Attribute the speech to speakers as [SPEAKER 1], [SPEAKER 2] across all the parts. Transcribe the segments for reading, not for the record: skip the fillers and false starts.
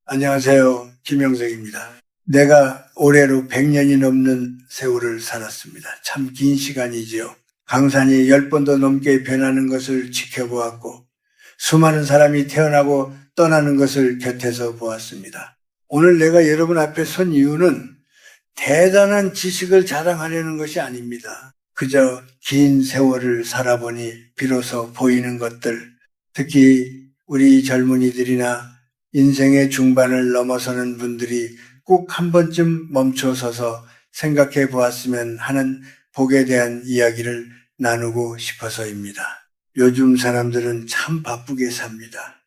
[SPEAKER 1] 안녕하세요. 김영석입니다. 내가 올해로 100년이 넘는 세월을 살았습니다. 참 긴 시간이지요. 강산이 10번도 넘게 변하는 것을 지켜보았고 수많은 사람이 태어나고 떠나는 것을 곁에서 보았습니다. 오늘 내가 여러분 앞에 선 이유는 대단한 지식을 자랑하려는 것이 아닙니다. 그저 긴 세월을 살아보니 비로소 보이는 것들, 특히 우리 젊은이들이나 인생의 중반을 넘어서는 분들이 꼭 한 번쯤 멈춰서서 생각해 보았으면 하는 복에 대한 이야기를 나누고 싶어서입니다. 요즘 사람들은 참 바쁘게 삽니다.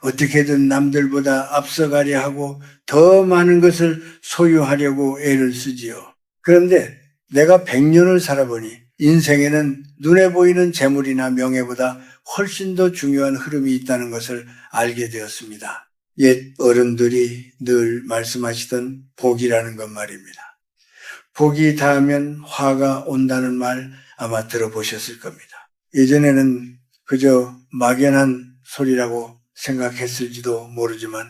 [SPEAKER 1] 어떻게든 남들보다 앞서가려 하고 더 많은 것을 소유하려고 애를 쓰지요. 그런데 내가 100년을 살아보니 인생에는 눈에 보이는 재물이나 명예보다 훨씬 더 중요한 흐름이 있다는 것을 알게 되었습니다. 옛 어른들이 늘 말씀하시던 복이라는 것 말입니다. 복이 닿으면 화가 온다는 말 아마 들어보셨을 겁니다. 예전에는 그저 막연한 소리라고 생각했을지도 모르지만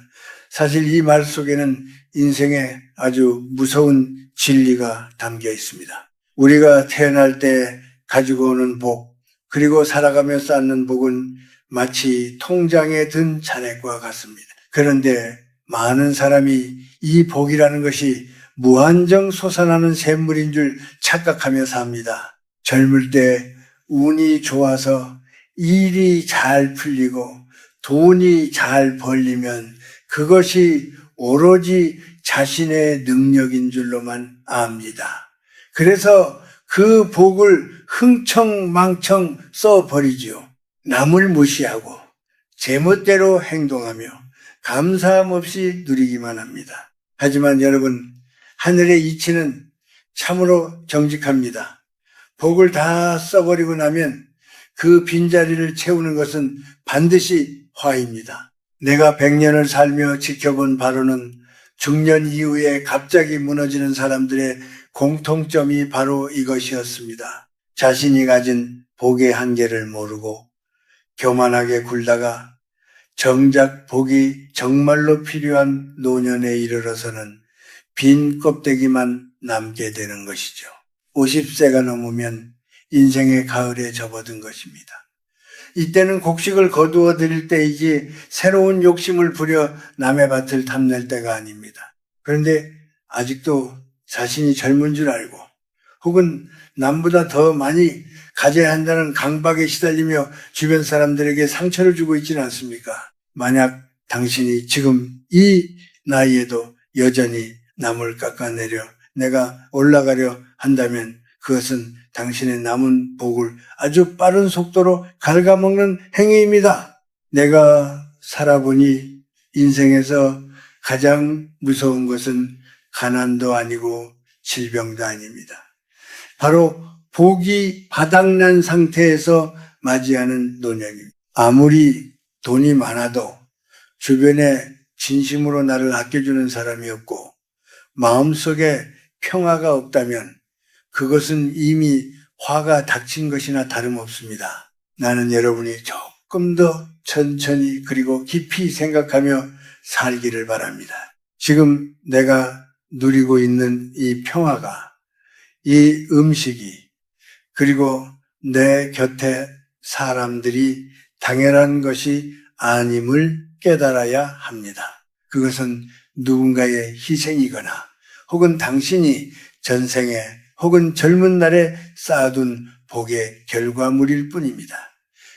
[SPEAKER 1] 사실 이 말 속에는 인생의 아주 무서운 진리가 담겨 있습니다. 우리가 태어날 때 가지고 오는 복, 그리고 살아가며 쌓는 복은 마치 통장에 든 잔액과 같습니다. 그런데 많은 사람이 이 복이라는 것이 무한정 솟아나는 샘물인 줄 착각하며 삽니다. 젊을 때 운이 좋아서 일이 잘 풀리고 돈이 잘 벌리면 그것이 오로지 자신의 능력인 줄로만 압니다. 그래서 그 복을 흥청망청 써버리지요. 남을 무시하고 제멋대로 행동하며 감사함 없이 누리기만 합니다. 하지만 여러분, 하늘의 이치는 참으로 정직합니다. 복을 다 써버리고 나면 그 빈자리를 채우는 것은 반드시 화입니다. 내가 100년을 살며 지켜본 바로는 중년 이후에 갑자기 무너지는 사람들의 공통점이 바로 이것이었습니다. 자신이 가진 복의 한계를 모르고 교만하게 굴다가 정작 복이 정말로 필요한 노년에 이르러서는 빈 껍데기만 남게 되는 것이죠. 50세가 넘으면 인생의 가을에 접어든 것입니다. 이때는 곡식을 거두어 드릴 때이지 새로운 욕심을 부려 남의 밭을 탐낼 때가 아닙니다. 그런데 아직도 자신이 젊은 줄 알고 혹은 남보다 더 많이 가져야 한다는 강박에 시달리며 주변 사람들에게 상처를 주고 있지는 않습니까? 만약 당신이 지금 이 나이에도 여전히 남을 깎아내려 내가 올라가려 한다면 그것은 당신의 남은 복을 아주 빠른 속도로 갉아먹는 행위입니다. 내가 살아보니 인생에서 가장 무서운 것은 가난도 아니고 질병도 아닙니다. 바로 복이 바닥난 상태에서 맞이하는 노년입니다. 아무리 돈이 많아도 주변에 진심으로 나를 아껴주는 사람이 없고 마음속에 평화가 없다면 그것은 이미 화가 닥친 것이나 다름없습니다. 나는 여러분이 조금 더 천천히 그리고 깊이 생각하며 살기를 바랍니다. 지금 내가 누리고 있는 이 평화가, 이 음식이, 그리고 내 곁에 사람들이 당연한 것이 아님을 깨달아야 합니다. 그것은 누군가의 희생이거나 혹은 당신이 전생에 혹은 젊은 날에 쌓아둔 복의 결과물일 뿐입니다.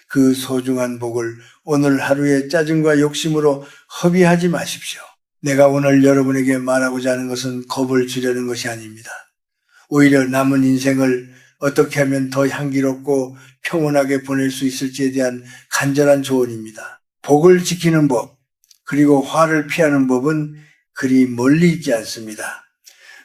[SPEAKER 1] 그 소중한 복을 오늘 하루의 짜증과 욕심으로 허비하지 마십시오. 내가 오늘 여러분에게 말하고자 하는 것은 겁을 주려는 것이 아닙니다. 오히려 남은 인생을 어떻게 하면 더 향기롭고 평온하게 보낼 수 있을지에 대한 간절한 조언입니다. 복을 지키는 법, 그리고 화를 피하는 법은 그리 멀리 있지 않습니다.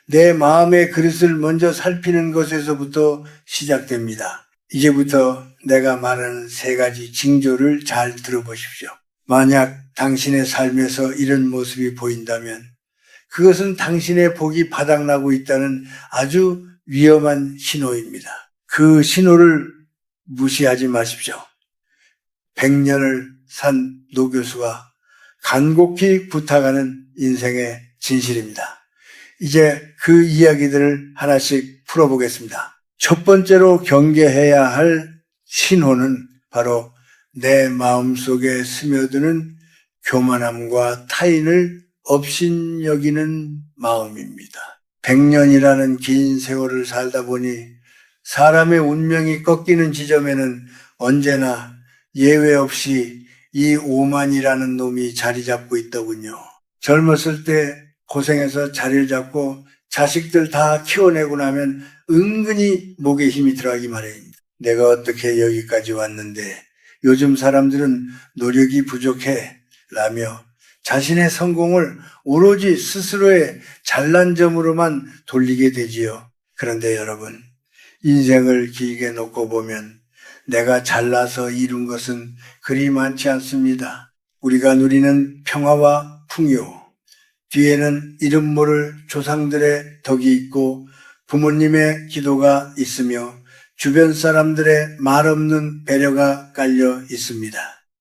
[SPEAKER 1] 내 마음의 그릇을 먼저 살피는 것에서부터 시작됩니다. 이제부터 내가 말하는 3가지 징조를 잘 들어보십시오. 만약 당신의 삶에서 이런 모습이 보인다면 그것은 당신의 복이 바닥나고 있다는 아주 위험한 신호입니다. 그 신호를 무시하지 마십시오. 100년을 산 노 교수가 간곡히 부탁하는 인생의 진실입니다. 이제 그 이야기들을 하나씩 풀어보겠습니다. 첫 번째로 경계해야 할 신호는 바로 내 마음속에 스며드는 교만함과 타인을 업신여기는 마음입니다. 100년이라는 긴 세월을 살다 보니 사람의 운명이 꺾이는 지점에는 언제나 예외 없이 이 오만이라는 놈이 자리 잡고 있더군요. 젊었을 때 고생해서 자리를 잡고 자식들 다 키워내고 나면 은근히 목에 힘이 들어가기 마련입니다. 내가 어떻게 여기까지 왔는데 요즘 사람들은 노력이 부족해 라며 자신의 성공을 오로지 스스로의 잘난 점으로만 돌리게 되지요. 그런데 여러분, 인생을 길게 놓고 보면 내가 잘나서 이룬 것은 그리 많지 않습니다. 우리가 누리는 평화와 풍요, 뒤에는 이름 모를 조상들의 덕이 있고 부모님의 기도가 있으며 주변 사람들의 말없는 배려가 깔려 있습니다.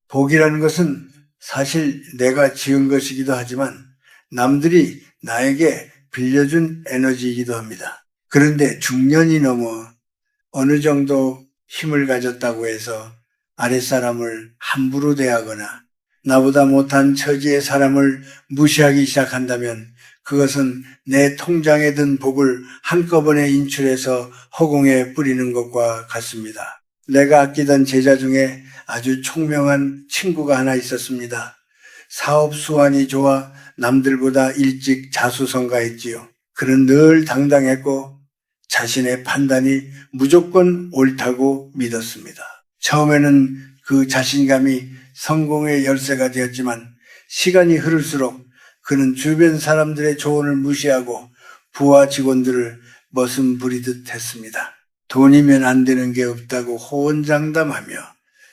[SPEAKER 1] 복이라는 것은 사실 내가 지은 것이기도 하지만 남들이 나에게 빌려준 에너지이기도 합니다. 그런데 중년이 넘어 어느 정도 힘을 가졌다고 해서 아랫사람을 함부로 대하거나 나보다 못한 처지의 사람을 무시하기 시작한다면 그것은 내 통장에 든 복을 한꺼번에 인출해서 허공에 뿌리는 것과 같습니다. 내가 아끼던 제자 중에 아주 총명한 친구가 하나 있었습니다. 사업 수완이 좋아 남들보다 일찍 자수성가했지요. 그는 늘 당당했고 자신의 판단이 무조건 옳다고 믿었습니다. 처음에는 그 자신감이 성공의 열쇠가 되었지만 시간이 흐를수록 그는 주변 사람들의 조언을 무시하고 부하 직원들을 머슴 부리듯 했습니다. 돈이면 안 되는 게 없다고 호언장담하며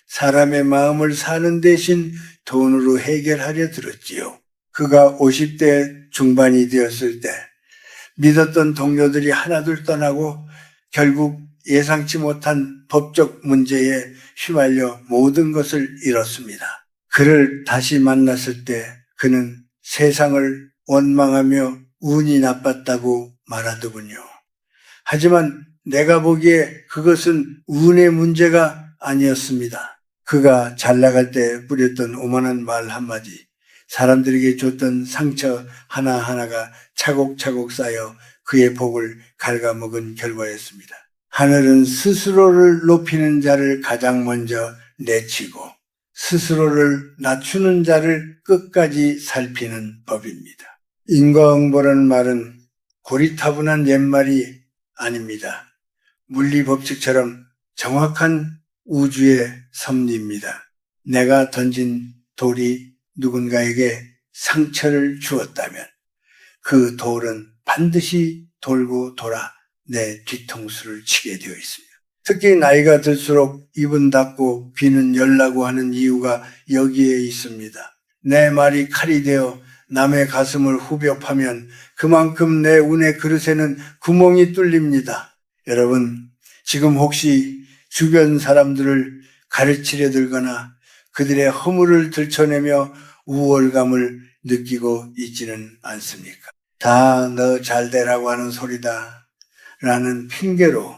[SPEAKER 1] 사람의 마음을 사는 대신 돈으로 해결하려 들었지요. 그가 50대 중반이 되었을 때 믿었던 동료들이 하나둘 떠나고 결국 예상치 못한 법적 문제에 휘말려 모든 것을 잃었습니다. 그를 다시 만났을 때 그는 세상을 원망하며 운이 나빴다고 말하더군요. 하지만 내가 보기에 그것은 운의 문제가 아니었습니다. 그가 잘 나갈 때 뿌렸던 오만한 말 한마디, 사람들에게 줬던 상처 하나하나가 차곡차곡 쌓여 그의 복을 갉아먹은 결과였습니다. 하늘은 스스로를 높이는 자를 가장 먼저 내치고 스스로를 낮추는 자를 끝까지 살피는 법입니다. 인과응보라는 말은 고리타분한 옛말이 아닙니다. 물리법칙처럼 정확한 우주의 섭리입니다. 내가 던진 돌이 누군가에게 상처를 주었다면 그 돌은 반드시 돌고 돌아 내 뒤통수를 치게 되어 있습니다. 특히 나이가 들수록 입은 닫고 귀는 열라고 하는 이유가 여기에 있습니다. 내 말이 칼이 되어 남의 가슴을 후벼 파면 그만큼 내 운의 그릇에는 구멍이 뚫립니다. 여러분, 지금 혹시 주변 사람들을 가르치려 들거나 그들의 허물을 들춰내며 우월감을 느끼고 있지는 않습니까? 다 너 잘되라고 하는 소리다 라는 핑계로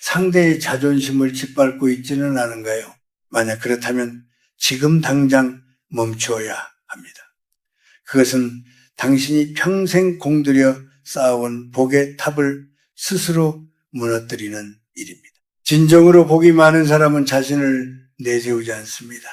[SPEAKER 1] 상대의 자존심을 짓밟고 있지는 않은가요? 만약 그렇다면 지금 당장 멈춰야 합니다. 그것은 당신이 평생 공들여 쌓아온 복의 탑을 스스로 무너뜨리는 일입니다. 진정으로 복이 많은 사람은 자신을 내세우지 않습니다.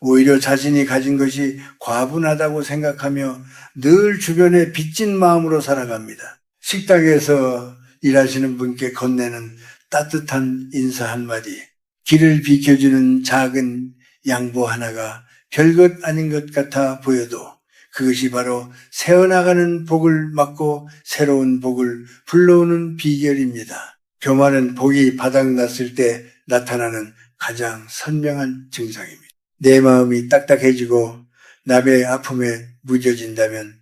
[SPEAKER 1] 오히려 자신이 가진 것이 과분하다고 생각하며 늘 주변에 빚진 마음으로 살아갑니다. 식당에서 일하시는 분께 건네는 따뜻한 인사 한마디, 길을 비켜주는 작은 양보 하나가 별것 아닌 것 같아 보여도 그것이 바로 새어나가는 복을 막고 새로운 복을 불러오는 비결입니다. 교만은 복이 바닥났을 때 나타나는 가장 선명한 증상입니다. 내 마음이 딱딱해지고 남의 아픔에 무뎌진다면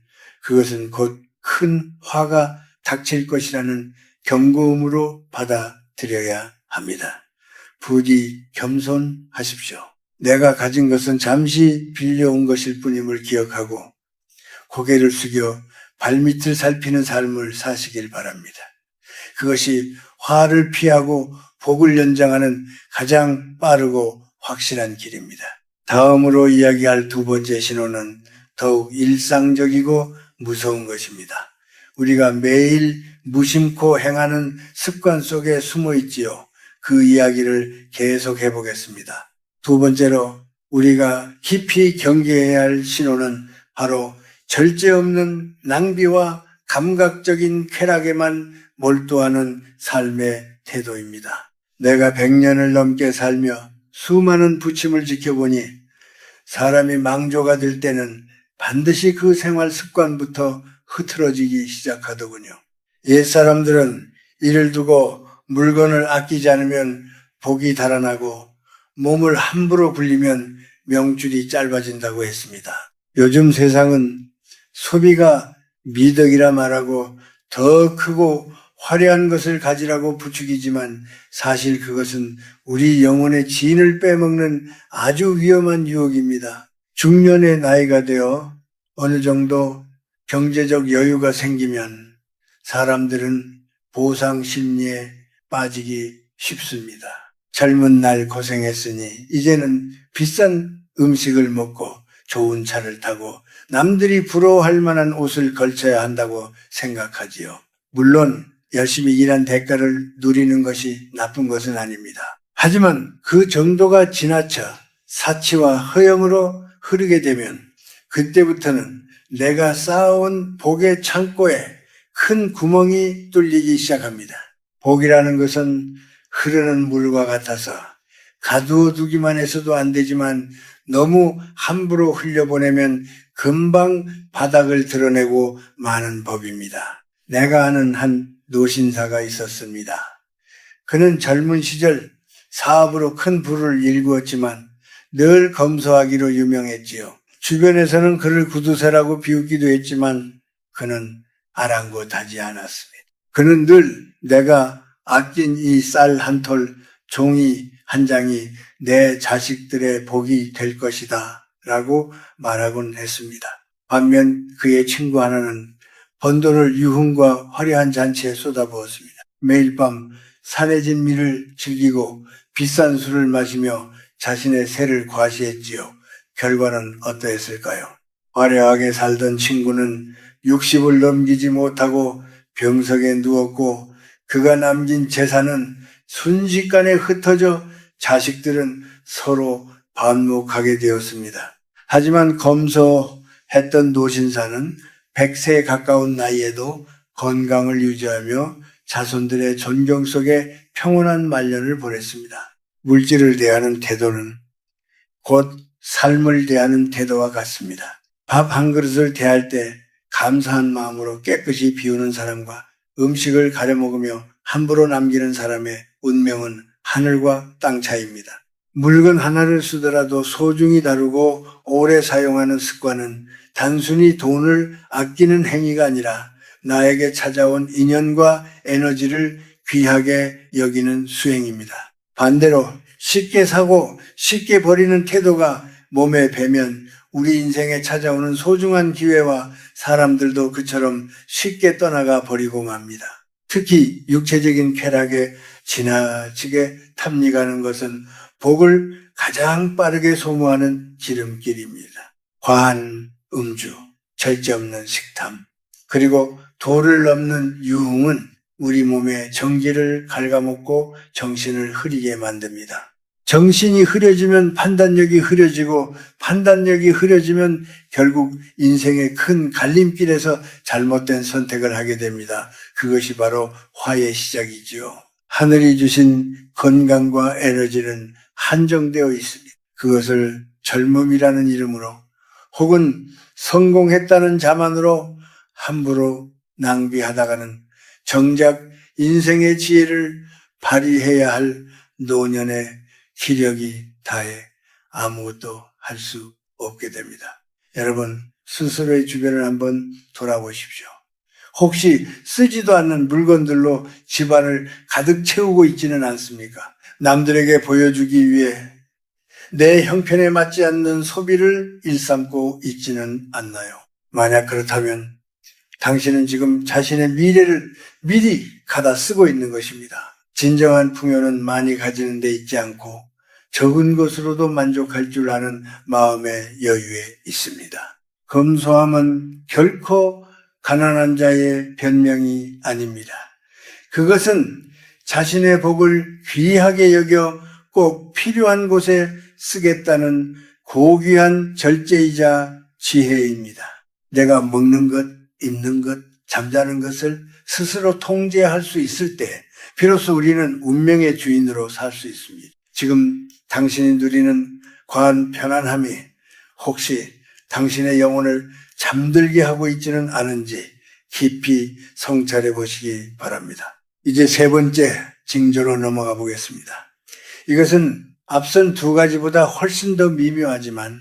[SPEAKER 1] 그것은 곧 큰 화가 닥칠 것이라는 경고음으로 받아들여야 합니다. 부디 겸손하십시오. 내가 가진 것은 잠시 빌려온 것일 뿐임을 기억하고 고개를 숙여 발밑을 살피는 삶을 사시길 바랍니다. 그것이 화를 피하고 복을 연장하는 가장 빠르고 확실한 길입니다. 다음으로 이야기할 두 번째 신호는 더욱 일상적이고 무서운 것입니다. 우리가 매일 무심코 행하는 습관 속에 숨어 있지요. 그 이야기를 계속해 보겠습니다. 두 번째로 우리가 깊이 경계해야 할 신호는 바로 절제 없는 낭비와 감각적인 쾌락에만 몰두하는 삶의 태도입니다. 내가 100년을 넘게 살며 수많은 부침을 지켜보니 사람이 망조가 될 때는 반드시 그 생활 습관부터 흐트러지기 시작하더군요. 옛사람들은 이를 두고 물건을 아끼지 않으면 복이 달아나고 몸을 함부로 굴리면 명줄이 짧아진다고 했습니다. 요즘 세상은 소비가 미덕이라 말하고 더 크고 화려한 것을 가지라고 부추기지만 사실 그것은 우리 영혼의 진을 빼먹는 아주 위험한 유혹입니다. 중년의 나이가 되어 어느 정도 경제적 여유가 생기면 사람들은 보상 심리에 빠지기 쉽습니다. 젊은 날 고생했으니 이제는 비싼 음식을 먹고 좋은 차를 타고 남들이 부러워할 만한 옷을 걸쳐야 한다고 생각하지요. 물론 열심히 일한 대가를 누리는 것이 나쁜 것은 아닙니다. 하지만 그 정도가 지나쳐 사치와 허영으로 흐르게 되면 그때부터는 내가 쌓아온 복의 창고에 큰 구멍이 뚫리기 시작합니다. 복이라는 것은 흐르는 물과 같아서 가두어 두기만 해서도 안 되지만 너무 함부로 흘려보내면 금방 바닥을 드러내고 마는 법입니다. 내가 아는 한 노신사가 있었습니다. 그는 젊은 시절 사업으로 큰 부를 일구었지만 늘 검소하기로 유명했지요. 주변에서는 그를 구두쇠라고 비웃기도 했지만 그는 아랑곳하지 않았습니다. 그는 늘 내가 아낀 이 쌀 한 톨, 종이 한 장이 내 자식들의 복이 될 것이다 라고 말하곤 했습니다. 반면 그의 친구 하나는 번 돈을 유흥과 화려한 잔치에 쏟아부었습니다. 매일 밤 산해진 미를 즐기고 비싼 술을 마시며 자신의 세를 과시했지요. 결과는 어떠했을까요? 화려하게 살던 친구는 60을 넘기지 못하고 병석에 누웠고 그가 남긴 재산은 순식간에 흩어져 자식들은 서로 반목하게 되었습니다. 하지만 검소했던 노신사는 100세에 가까운 나이에도 건강을 유지하며 자손들의 존경 속에 평온한 말년을 보냈습니다. 물질을 대하는 태도는 곧 삶을 대하는 태도와 같습니다. 밥 한 그릇을 대할 때 감사한 마음으로 깨끗이 비우는 사람과 음식을 가려 먹으며 함부로 남기는 사람의 운명은 하늘과 땅 차이입니다. 물건 하나를 쓰더라도 소중히 다루고 오래 사용하는 습관은 단순히 돈을 아끼는 행위가 아니라 나에게 찾아온 인연과 에너지를 귀하게 여기는 수행입니다. 반대로 쉽게 사고 쉽게 버리는 태도가 몸에 배면 우리 인생에 찾아오는 소중한 기회와 사람들도 그처럼 쉽게 떠나가 버리고 맙니다. 특히 육체적인 쾌락에 지나치게 탐닉하는 것은 복을 가장 빠르게 소모하는 지름길입니다. 과한 음주, 절제 없는 식탐, 그리고 도를 넘는 유흥은 우리 몸의 정기를 갉아먹고 정신을 흐리게 만듭니다. 정신이 흐려지면 판단력이 흐려지고 판단력이 흐려지면 결국 인생의 큰 갈림길에서 잘못된 선택을 하게 됩니다. 그것이 바로 화의 시작이지요. 하늘이 주신 건강과 에너지는 한정되어 있습니다. 그것을 젊음이라는 이름으로 혹은 성공했다는 자만으로 함부로 낭비하다가는 정작 인생의 지혜를 발휘해야 할 노년의 기력이 다해 아무것도 할 수 없게 됩니다. 여러분, 스스로의 주변을 한번 돌아보십시오. 혹시 쓰지도 않는 물건들로 집안을 가득 채우고 있지는 않습니까? 남들에게 보여주기 위해 내 형편에 맞지 않는 소비를 일삼고 있지는 않나요? 만약 그렇다면 당신은 지금 자신의 미래를 미리 가다 쓰고 있는 것입니다. 진정한 풍요는 많이 가지는 데 있지 않고 적은 것으로도 만족할 줄 아는 마음의 여유에 있습니다. 검소함은 결코 가난한 자의 변명이 아닙니다. 그것은 자신의 복을 귀하게 여겨 꼭 필요한 곳에 쓰겠다는 고귀한 절제이자 지혜입니다. 내가 먹는 것, 입는 것, 잠자는 것을 스스로 통제할 수 있을 때 비로소 우리는 운명의 주인으로 살 수 있습니다. 지금 당신이 누리는 과한 편안함이 혹시 당신의 영혼을 잠들게 하고 있지는 않은지 깊이 성찰해 보시기 바랍니다. 이제 세 번째 징조로 넘어가 보겠습니다. 이것은 앞선 두 가지보다 훨씬 더 미묘하지만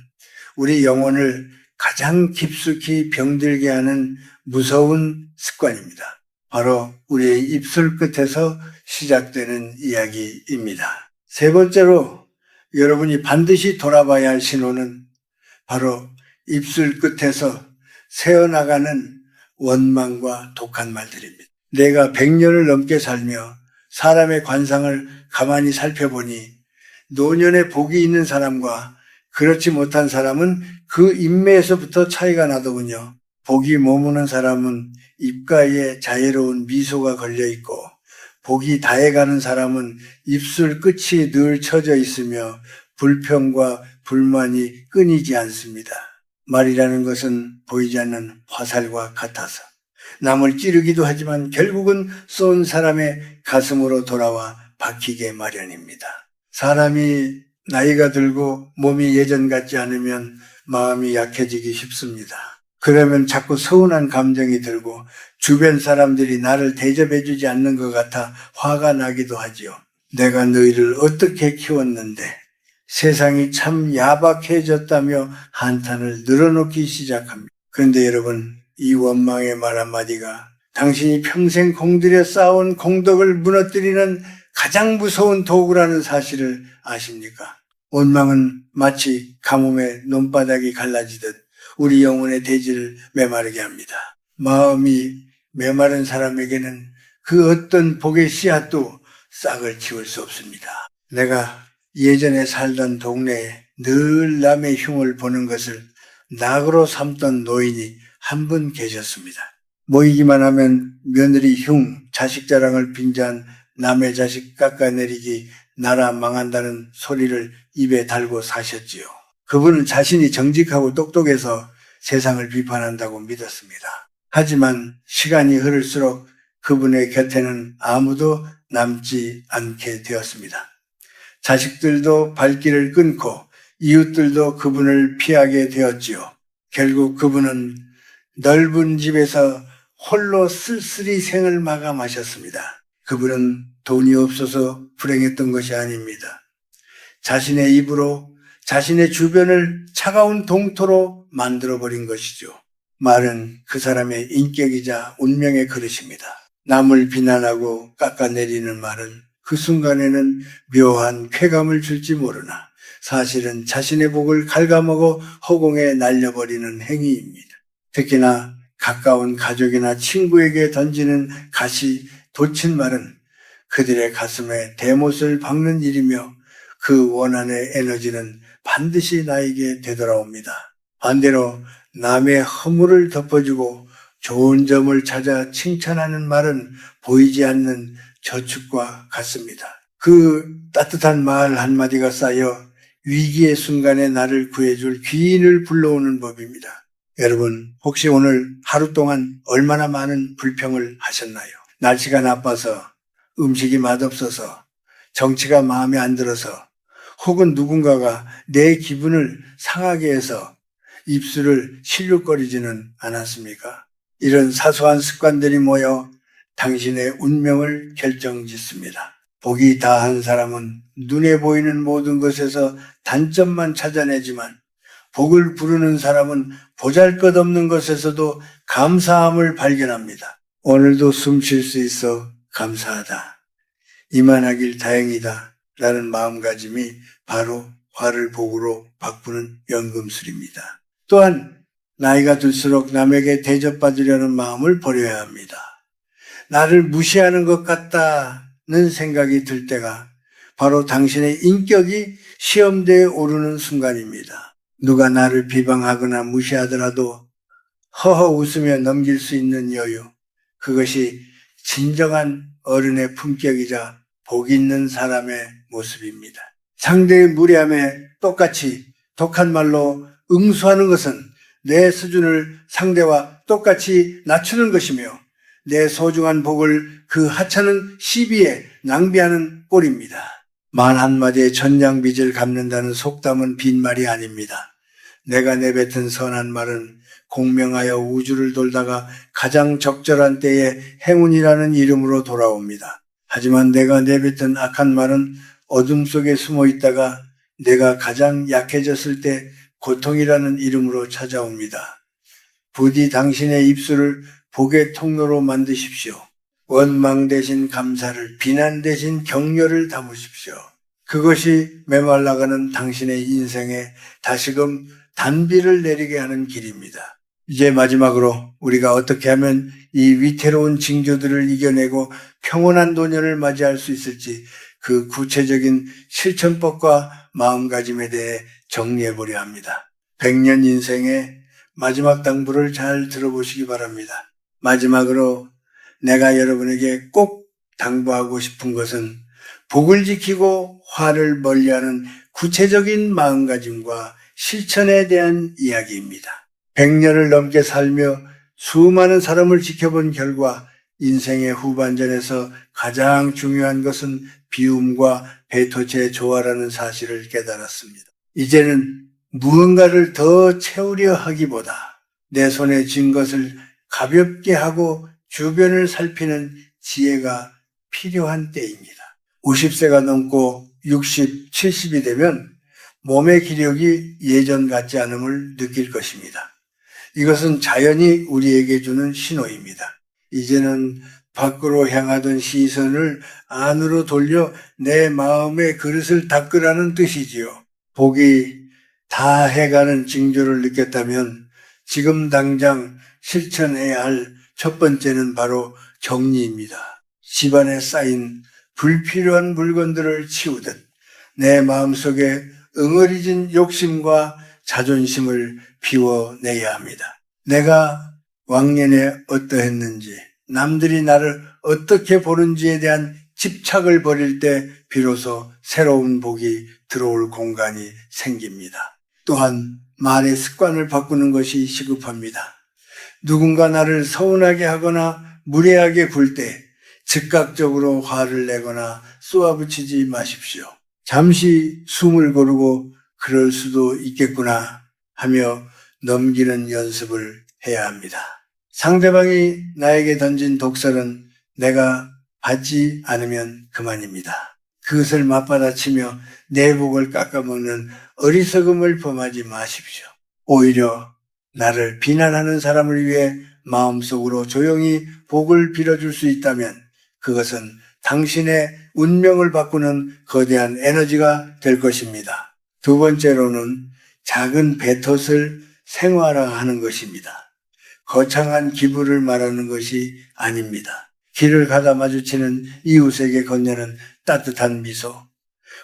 [SPEAKER 1] 우리 영혼을 가장 깊숙이 병들게 하는 무서운 습관입니다. 바로 우리의 입술 끝에서 시작되는 이야기입니다. 세 번째로 여러분이 반드시 돌아봐야 할 신호는 바로 입술 끝에서 새어나가는 원망과 독한 말들입니다. 내가 100년을 넘게 살며 사람의 관상을 가만히 살펴보니 노년에 복이 있는 사람과 그렇지 못한 사람은 그 인매에서부터 차이가 나더군요. 복이 머무는 사람은 입가에 자애로운 미소가 걸려있고 복이 다해가는 사람은 입술 끝이 늘 처져 있으며 불평과 불만이 끊이지 않습니다. 말이라는 것은 보이지 않는 화살과 같아서 남을 찌르기도 하지만 결국은 쏜 사람의 가슴으로 돌아와 박히게 마련입니다. 사람이 나이가 들고 몸이 예전 같지 않으면 마음이 약해지기 쉽습니다. 그러면 자꾸 서운한 감정이 들고 주변 사람들이 나를 대접해주지 않는 것 같아 화가 나기도 하지요. 내가 너희를 어떻게 키웠는데 세상이 참 야박해졌다며 한탄을 늘어놓기 시작합니다. 그런데 여러분, 이 원망의 말 한마디가 당신이 평생 공들여 쌓아온 공덕을 무너뜨리는 가장 무서운 도구라는 사실을 아십니까? 원망은 마치 가뭄에 논바닥이 갈라지듯 우리 영혼의 대지를 메마르게 합니다. 마음이 메마른 사람에게는 그 어떤 복의 씨앗도 싹을 틔울 수 없습니다. 내가 예전에 살던 동네에 늘 남의 흉을 보는 것을 낙으로 삼던 노인이 한 분 계셨습니다. 모이기만 하면 며느리 흉, 자식 자랑을 빙자한 남의 자식 깎아내리기, 나라 망한다는 소리를 입에 달고 사셨지요. 그분은 자신이 정직하고 똑똑해서 세상을 비판한다고 믿었습니다. 하지만 시간이 흐를수록 그분의 곁에는 아무도 남지 않게 되었습니다. 자식들도 발길을 끊고 이웃들도 그분을 피하게 되었지요. 결국 그분은 넓은 집에서 홀로 쓸쓸히 생을 마감하셨습니다. 그분은 돈이 없어서 불행했던 것이 아닙니다. 자신의 입으로 자신의 주변을 차가운 동토로 만들어버린 것이죠. 말은 그 사람의 인격이자 운명의 그릇입니다. 남을 비난하고 깎아내리는 말은 그 순간에는 묘한 쾌감을 줄지 모르나 사실은 자신의 복을 갉아먹어 허공에 날려버리는 행위입니다. 특히나 가까운 가족이나 친구에게 던지는 가시 돋친 말은 그들의 가슴에 대못을 박는 일이며 그 원한의 에너지는 반드시 나에게 되돌아옵니다. 반대로 남의 허물을 덮어주고 좋은 점을 찾아 칭찬하는 말은 보이지 않는 저축과 같습니다. 그 따뜻한 말 한마디가 쌓여 위기의 순간에 나를 구해줄 귀인을 불러오는 법입니다. 여러분, 혹시 오늘 하루 동안 얼마나 많은 불평을 하셨나요? 날씨가 나빠서, 음식이 맛없어서, 정치가 마음에 안 들어서, 혹은 누군가가 내 기분을 상하게 해서 입술을 실룩거리지는 않았습니까? 이런 사소한 습관들이 모여 당신의 운명을 결정짓습니다. 복이 다한 사람은 눈에 보이는 모든 것에서 단점만 찾아내지만 복을 부르는 사람은 보잘것없는 것에서도 감사함을 발견합니다. 오늘도 숨 쉴 수 있어 감사하다. 이만하길 다행이다. 라는 마음가짐이 바로 화를 복으로 바꾸는 연금술입니다. 또한 나이가 들수록 남에게 대접받으려는 마음을 버려야 합니다. 나를 무시하는 것 같다는 생각이 들 때가 바로 당신의 인격이 시험대에 오르는 순간입니다. 누가 나를 비방하거나 무시하더라도 허허 웃으며 넘길 수 있는 여유, 그것이 진정한 어른의 품격이자 복 있는 사람의 모습입니다. 상대의 무례함에 똑같이 독한 말로 응수하는 것은 내 수준을 상대와 똑같이 낮추는 것이며 내 소중한 복을 그 하찮은 시비에 낭비하는 꼴입니다. 말 한마디에 천냥빚을 갚는다는 속담은 빈말이 아닙니다. 내가 내뱉은 선한 말은 공명하여 우주를 돌다가 가장 적절한 때에 행운이라는 이름으로 돌아옵니다. 하지만 내가 내뱉은 악한 말은 어둠 속에 숨어 있다가 내가 가장 약해졌을 때 고통이라는 이름으로 찾아옵니다. 부디 당신의 입술을 복의 통로로 만드십시오. 원망 대신 감사를, 비난 대신 격려를 담으십시오. 그것이 메말라가는 당신의 인생에 다시금 단비를 내리게 하는 길입니다. 이제 마지막으로 우리가 어떻게 하면 이 위태로운 징조들을 이겨내고 평온한 노년을 맞이할 수 있을지 그 구체적인 실천법과 마음가짐에 대해 정리해 보려 합니다. 100년 인생의 마지막 당부를 잘 들어보시기 바랍니다. 마지막으로 내가 여러분에게 꼭 당부하고 싶은 것은 복을 지키고 화를 멀리하는 구체적인 마음가짐과 실천에 대한 이야기입니다. 100년을 넘게 살며 수많은 사람을 지켜본 결과 인생의 후반전에서 가장 중요한 것은 비움과 배토체의 조화라는 사실을 깨달았습니다. 이제는 무언가를 더 채우려 하기보다 내 손에 쥔 것을 가볍게 하고 주변을 살피는 지혜가 필요한 때입니다. 50세가 넘고 60, 70이 되면 몸의 기력이 예전 같지 않음을 느낄 것입니다. 이것은 자연이 우리에게 주는 신호입니다. 이제는 밖으로 향하던 시선을 안으로 돌려 내 마음의 그릇을 닦으라는 뜻이지요. 복이 다 해가는 징조를 느꼈다면 지금 당장 실천해야 할 첫 번째는 바로 정리입니다. 집안에 쌓인 불필요한 물건들을 치우듯 내 마음속에 응어리진 욕심과 자존심을 비워내야 합니다. 내가 왕년에 어떠했는지, 남들이 나를 어떻게 보는지에 대한 집착을 버릴 때 비로소 새로운 복이 들어올 공간이 생깁니다. 또한 말의 습관을 바꾸는 것이 시급합니다. 누군가 나를 서운하게 하거나 무례하게 굴 때 즉각적으로 화를 내거나 쏘아붙이지 마십시오. 잠시 숨을 고르고 그럴 수도 있겠구나 하며 넘기는 연습을 해야 합니다. 상대방이 나에게 던진 독설은 내가 받지 않으면 그만입니다. 그것을 맞받아치며 내 복을 깎아먹는 어리석음을 범하지 마십시오. 오히려 나를 비난하는 사람을 위해 마음속으로 조용히 복을 빌어줄 수 있다면 그것은 당신의 운명을 바꾸는 거대한 에너지가 될 것입니다. 두 번째로는 작은 베톳을 생활화하는 것입니다. 거창한 기부를 말하는 것이 아닙니다. 길을 가다 마주치는 이웃에게 건네는 따뜻한 미소,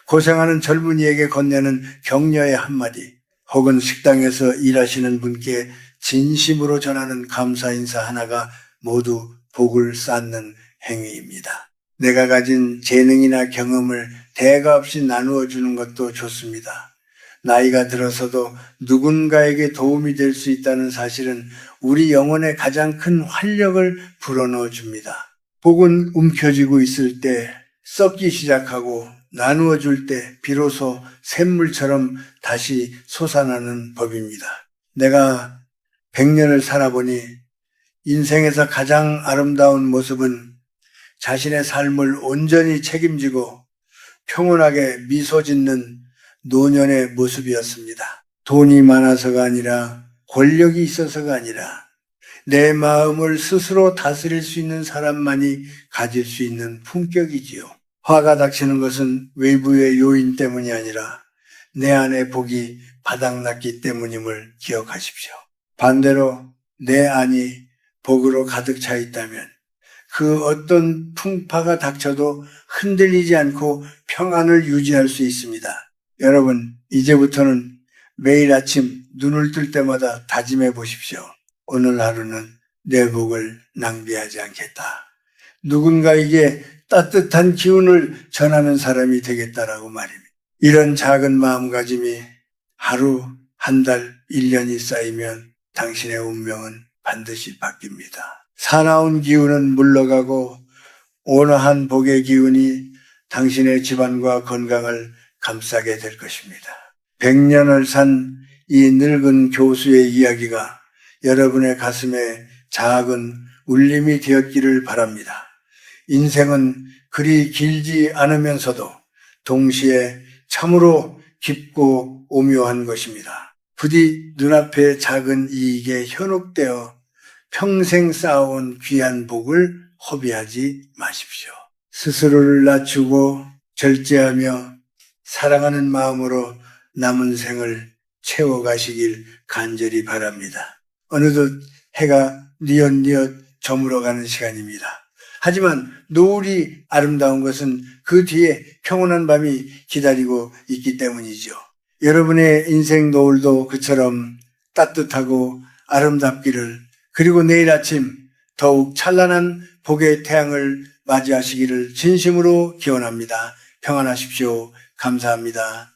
[SPEAKER 1] 고생하는 젊은이에게 건네는 격려의 한마디, 혹은 식당에서 일하시는 분께 진심으로 전하는 감사 인사 하나가 모두 복을 쌓는 행위입니다. 내가 가진 재능이나 경험을 대가 없이 나누어 주는 것도 좋습니다. 나이가 들어서도 누군가에게 도움이 될 수 있다는 사실은 우리 영혼에 가장 큰 활력을 불어넣어 줍니다. 복은 움켜쥐고 있을 때 썩기 시작하고 나누어 줄 때 비로소 샘물처럼 다시 솟아나는 법입니다. 내가 100년을 살아보니 인생에서 가장 아름다운 모습은 자신의 삶을 온전히 책임지고 평온하게 미소 짓는 노년의 모습이었습니다. 돈이 많아서가 아니라 권력이 있어서가 아니라 내 마음을 스스로 다스릴 수 있는 사람만이 가질 수 있는 품격이지요. 화가 닥치는 것은 외부의 요인 때문이 아니라 내 안의 복이 바닥났기 때문임을 기억하십시오. 반대로 내 안이 복으로 가득 차 있다면 그 어떤 풍파가 닥쳐도 흔들리지 않고 평안을 유지할 수 있습니다. 여러분, 이제부터는 매일 아침 눈을 뜰 때마다 다짐해 보십시오. 오늘 하루는 내 복을 낭비하지 않겠다. 누군가에게 따뜻한 기운을 전하는 사람이 되겠다라고 말입니다. 이런 작은 마음가짐이 하루, 한 달, 1년이 쌓이면 당신의 운명은 반드시 바뀝니다. 사나운 기운은 물러가고 온화한 복의 기운이 당신의 집안과 건강을 감싸게 될 것입니다. 100년을 산 이 늙은 교수의 이야기가 여러분의 가슴에 작은 울림이 되었기를 바랍니다. 인생은 그리 길지 않으면서도 동시에 참으로 깊고 오묘한 것입니다. 부디 눈앞의 작은 이익에 현혹되어 평생 쌓아온 귀한 복을 허비하지 마십시오. 스스로를 낮추고 절제하며 사랑하는 마음으로 남은 생을 채워가시길 간절히 바랍니다. 어느덧 해가 뉘엿뉘엿 저물어가는 시간입니다. 하지만 노을이 아름다운 것은 그 뒤에 평온한 밤이 기다리고 있기 때문이죠. 여러분의 인생 노을도 그처럼 따뜻하고 아름답기를, 그리고 내일 아침 더욱 찬란한 복의 태양을 맞이하시기를 진심으로 기원합니다. 평안하십시오. 감사합니다.